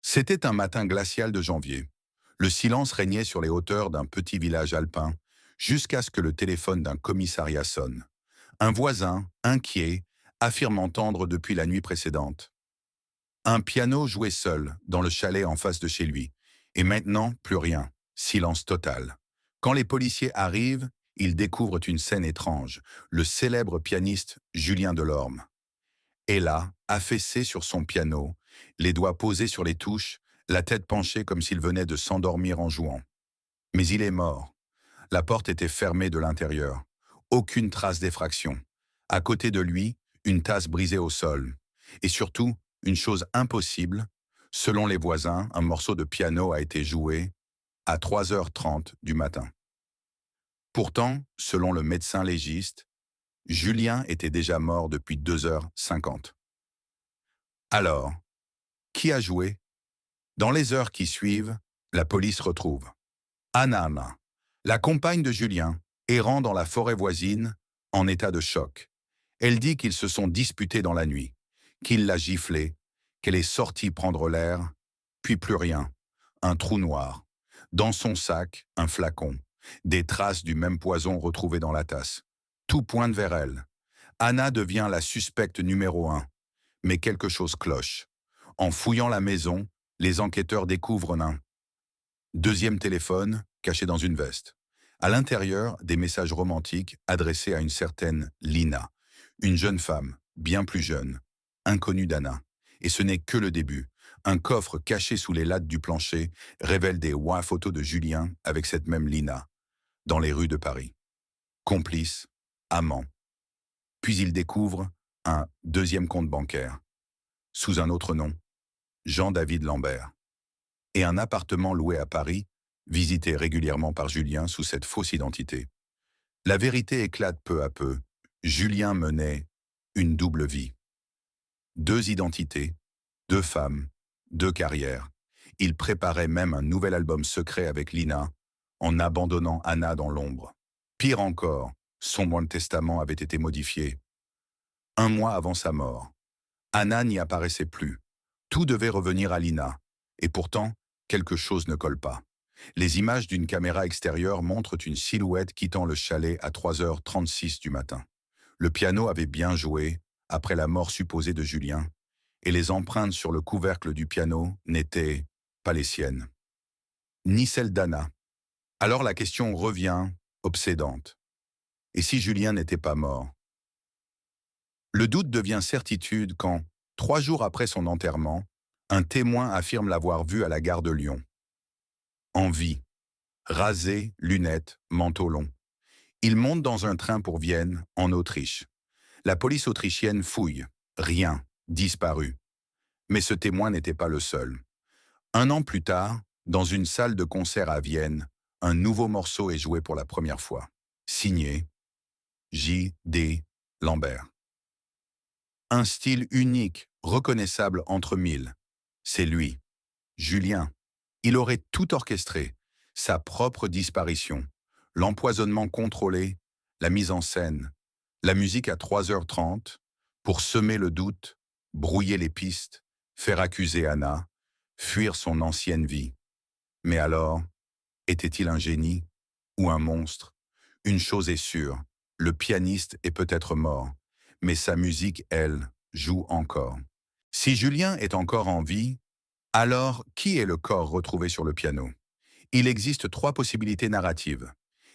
C'était un matin glacial de janvier. Le silence régnait sur les hauteurs d'un petit village alpin, jusqu'à ce que le téléphone d'un commissariat sonne. Un voisin, inquiet, affirme entendre depuis la nuit précédente. Un piano jouait seul, dans le chalet en face de chez lui. Et maintenant, plus rien. Silence total. Quand les policiers arrivent, ils découvrent une scène étrange. Le célèbre pianiste Julien Delorme est là, affaissé sur son piano, les doigts posés sur les touches, la tête penchée comme s'il venait de s'endormir en jouant. Mais il est mort. La porte était fermée de l'intérieur. Aucune trace d'effraction. À côté de lui, une tasse brisée au sol. Et surtout, une chose impossible, selon les voisins, un morceau de piano a été joué à 3h30 du matin. Pourtant, selon le médecin légiste, Julien était déjà mort depuis 2h50. Alors, qui a joué? Dans les heures qui suivent, la police retrouve Anna, la compagne de Julien, errant dans la forêt voisine, en état de choc. Elle dit qu'ils se sont disputés dans la nuit, qu'il l'a giflée, qu'elle est sortie prendre l'air, puis plus rien, un trou noir. Dans son sac, un flacon, des traces du même poison retrouvées dans la tasse. Tout pointe vers elle. Anna devient la suspecte numéro 1, mais quelque chose cloche. En fouillant la maison, les enquêteurs découvrent un deuxième téléphone caché dans une veste. À l'intérieur, des messages romantiques adressés à une certaine Lina, une jeune femme, bien plus jeune, inconnue d'Anna. Et ce n'est que le début. Un coffre caché sous les lattes du plancher révèle des photos de Julien avec cette même Lina, dans les rues de Paris. Complice, amant. Puis il découvre un deuxième compte bancaire, sous un autre nom, Jean-David Lambert, et un appartement loué à Paris, visité régulièrement par Julien sous cette fausse identité. La vérité éclate peu à peu. Julien menait une double vie. 2 identités, 2 femmes, 2 carrières. Il préparait même un nouvel album secret avec Lina, en abandonnant Anna dans l'ombre. Pire encore, son testament avait été modifié. 1 mois avant sa mort, Anna n'y apparaissait plus. Tout devait revenir à Lina. Et pourtant, quelque chose ne colle pas. Les images d'une caméra extérieure montrent une silhouette quittant le chalet à 3h36 du matin. Le piano avait bien joué, après la mort supposée de Julien, et les empreintes sur le couvercle du piano n'étaient pas les siennes, ni celles d'Anna. Alors la question revient, obsédante. Et si Julien n'était pas mort? Le doute devient certitude quand, 3 jours après son enterrement, un témoin affirme l'avoir vu à la gare de Lyon. En vie, rasé, lunettes, manteau long. Il monte dans un train pour Vienne, en Autriche. La police autrichienne fouille. Rien, disparu. Mais ce témoin n'était pas le seul. 1 an plus tard, dans une salle de concert à Vienne, un nouveau morceau est joué pour la première fois. Signé J.D. Lambert. Un style unique, reconnaissable entre mille. C'est lui, Julien. Il aurait tout orchestré. Sa propre disparition, l'empoisonnement contrôlé, la mise en scène, la musique à 3h30, pour semer le doute, brouiller les pistes, faire accuser Anna, fuir son ancienne vie. Mais alors, était-il un génie ou un monstre? Une chose est sûre, le pianiste est peut-être mort, mais sa musique, elle, joue encore. Si Julien est encore en vie, alors qui est le corps retrouvé sur le piano? Il existe 3 possibilités narratives.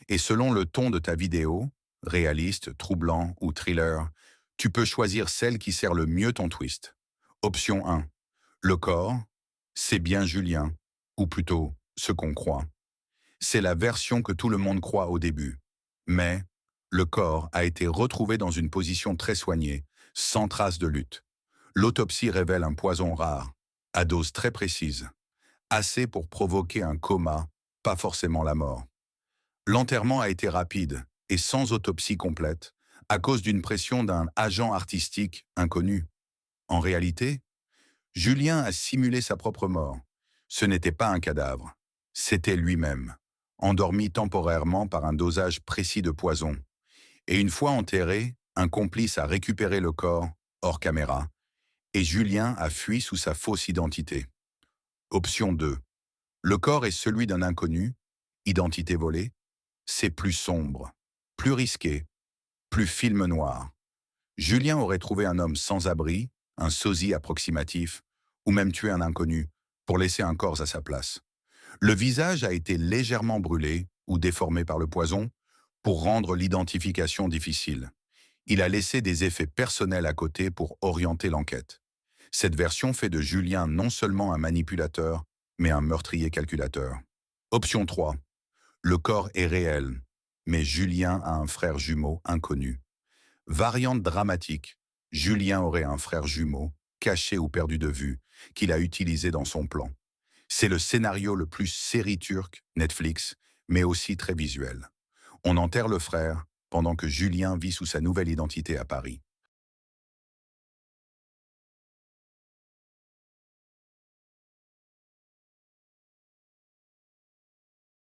Et selon le ton de ta vidéo, réaliste, troublant ou thriller, tu peux choisir celle qui sert le mieux ton twist. Option 1. Le corps, c'est bien Julien, ou plutôt ce qu'on croit. C'est la version que tout le monde croit au début. Mais le corps a été retrouvé dans une position très soignée, sans trace de lutte. L'autopsie révèle un poison rare, à dose très précise, assez pour provoquer un coma, pas forcément la mort. L'enterrement a été rapide et sans autopsie complète, à cause d'une pression d'un agent artistique inconnu. En réalité, Julien a simulé sa propre mort. Ce n'était pas un cadavre, c'était lui-même, endormi temporairement par un dosage précis de poison. Et une fois enterré, un complice a récupéré le corps, hors caméra, et Julien a fui sous sa fausse identité. Option 2. Le corps est celui d'un inconnu, identité volée. C'est plus sombre, plus risqué, plus film noir. Julien aurait trouvé un homme sans abri, un sosie approximatif, ou même tué un inconnu, pour laisser un corps à sa place. Le visage a été légèrement brûlé ou déformé par le poison pour rendre l'identification difficile. Il a laissé des effets personnels à côté pour orienter l'enquête. Cette version fait de Julien non seulement un manipulateur, mais un meurtrier calculateur. Option 3. Le corps est réel, mais Julien a un frère jumeau inconnu. Variante dramatique. Julien aurait un frère jumeau, caché ou perdu de vue, qu'il a utilisé dans son plan. C'est le scénario le plus série turque, Netflix, mais aussi très visuel. On enterre le frère pendant que Julien vit sous sa nouvelle identité à Paris.